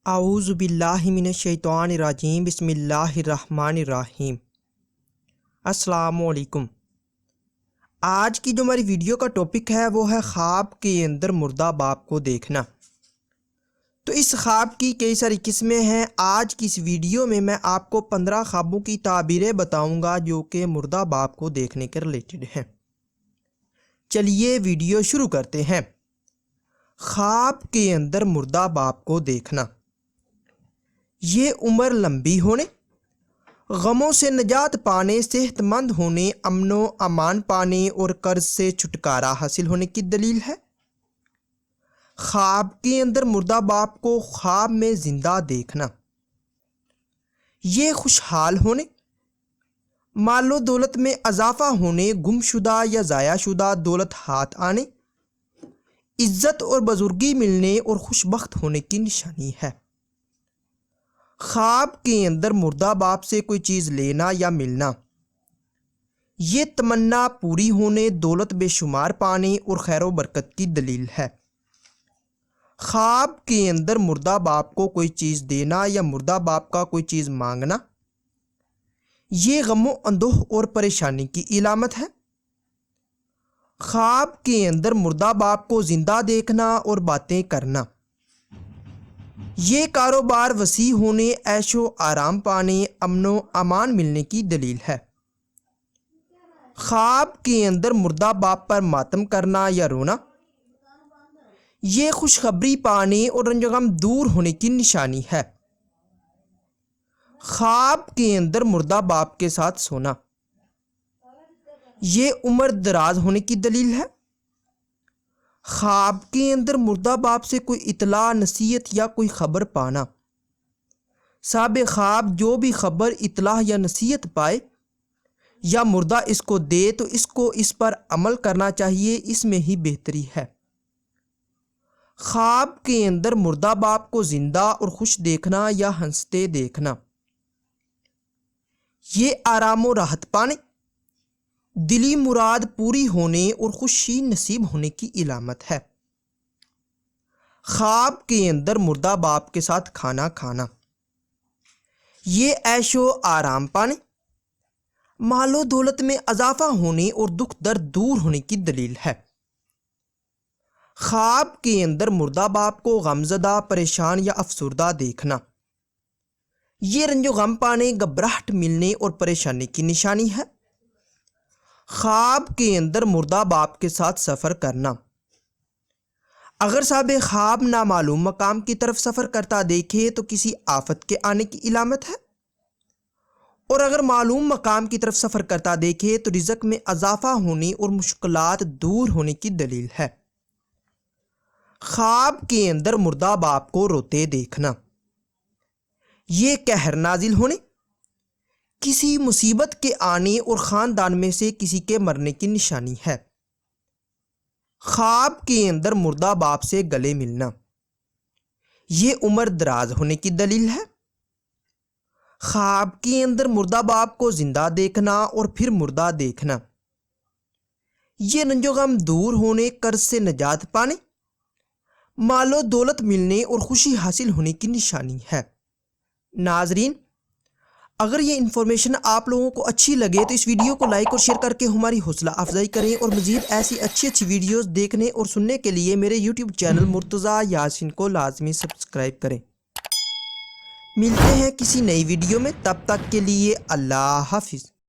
اعوذ باللہ من الشیطان الرجیم بسم اللہ الرحمن الرحیم۔ السلام علیکم۔ آج کی جو ہماری ویڈیو کا ٹاپک ہے وہ ہے خواب کے اندر مردہ باپ کو دیکھنا۔ تو اس خواب کی کئی ساری قسمیں ہیں۔ آج کی اس ویڈیو میں آپ کو 15 خوابوں کی تعبیریں بتاؤں گا جو کہ مردہ باپ کو دیکھنے کے ریلیٹڈ ہیں۔ چلیے ویڈیو شروع کرتے ہیں۔ خواب کے اندر مردہ باپ کو دیکھنا۔ یہ عمر لمبی ہونے، غموں سے نجات پانے، صحت مند ہونے، امن و امان پانے اور قرض سے چھٹکارا حاصل ہونے کی دلیل ہے۔ خواب کے اندر مردہ باپ کو خواب میں زندہ دیکھنا۔ یہ خوشحال ہونے، مال و دولت میں اضافہ ہونے، گم شدہ یا ضائع شدہ دولت ہاتھ آنے، عزت اور بزرگی ملنے اور خوش بخت ہونے کی نشانی ہے۔ خواب کے اندر مردہ باپ سے کوئی چیز لینا یا ملنا، یہ تمنا پوری ہونے، دولت بے شمار پانے اور خیر و برکت کی دلیل ہے۔ خواب کے اندر مردہ باپ کو کوئی چیز دینا یا مردہ باپ کا کوئی چیز مانگنا، یہ غم و اندوہ اور پریشانی کی علامت ہے۔ خواب کے اندر مردہ باپ کو زندہ دیکھنا اور باتیں کرنا، یہ کاروبار وسیع ہونے، عیش و آرام پانے، امن و امان ملنے کی دلیل ہے۔ خواب کے اندر مردہ باپ پر ماتم کرنا یا رونا، یہ خوشخبری پانے اور رنج و غم دور ہونے کی نشانی ہے۔ خواب کے اندر مردہ باپ کے ساتھ سونا، یہ عمر دراز ہونے کی دلیل ہے۔ خواب کے اندر مردہ باپ سے کوئی اطلاع، نصیحت یا کوئی خبر پانا، صاحب خواب جو بھی خبر، اطلاع یا نصیحت پائے یا مردہ اس کو دے تو اس پر عمل کرنا چاہیے، اس میں ہی بہتری ہے۔ خواب کے اندر مردہ باپ کو زندہ اور خوش دیکھنا یا ہنستے دیکھنا، یہ آرام و راحت پانے، دلی مراد پوری ہونے اور خوشی نصیب ہونے کی علامت ہے۔ خواب کے اندر مردہ باپ کے ساتھ کھانا کھانا، یہ عیش و آرام پانے، مال و دولت میں اضافہ ہونے اور دکھ درد دور ہونے کی دلیل ہے۔ خواب کے اندر مردہ باپ کو غمزدہ، پریشان یا افسردہ دیکھنا، یہ رنج و غم پانے، گھبراہٹ ملنے اور پریشانی کی نشانی ہے۔ خواب کے اندر مردہ باپ کے ساتھ سفر کرنا، اگر صاحب خواب نامعلوم مقام کی طرف سفر کرتا دیکھے تو کسی آفت کے آنے کی علامت ہے، اور اگر معلوم مقام کی طرف سفر کرتا دیکھے تو رزق میں اضافہ ہونے اور مشکلات دور ہونے کی دلیل ہے۔ خواب کے اندر مردہ باپ کو روتے دیکھنا، یہ قہر نازل ہونے، کسی مصیبت کے آنے اور خاندان میں سے کسی کے مرنے کی نشانی ہے۔ خواب کے اندر مردہ باپ سے گلے ملنا، یہ عمر دراز ہونے کی دلیل ہے۔ خواب کے اندر مردہ باپ کو زندہ دیکھنا اور پھر مردہ دیکھنا، یہ رنج و غم دور ہونے، قرض سے نجات پانے، مال و دولت ملنے اور خوشی حاصل ہونے کی نشانی ہے۔ ناظرین، اگر یہ انفارمیشن آپ لوگوں کو اچھی لگے تو اس ویڈیو کو لائک اور شیئر کر کے ہماری حوصلہ افزائی کریں، اور مزید ایسی اچھی ویڈیوز دیکھنے اور سننے کے لیے میرے یوٹیوب چینل مرتضیٰ یاسین کو لازمی سبسکرائب کریں۔ ملتے ہیں کسی نئی ویڈیو میں، تب تک کے لیے اللہ حافظ۔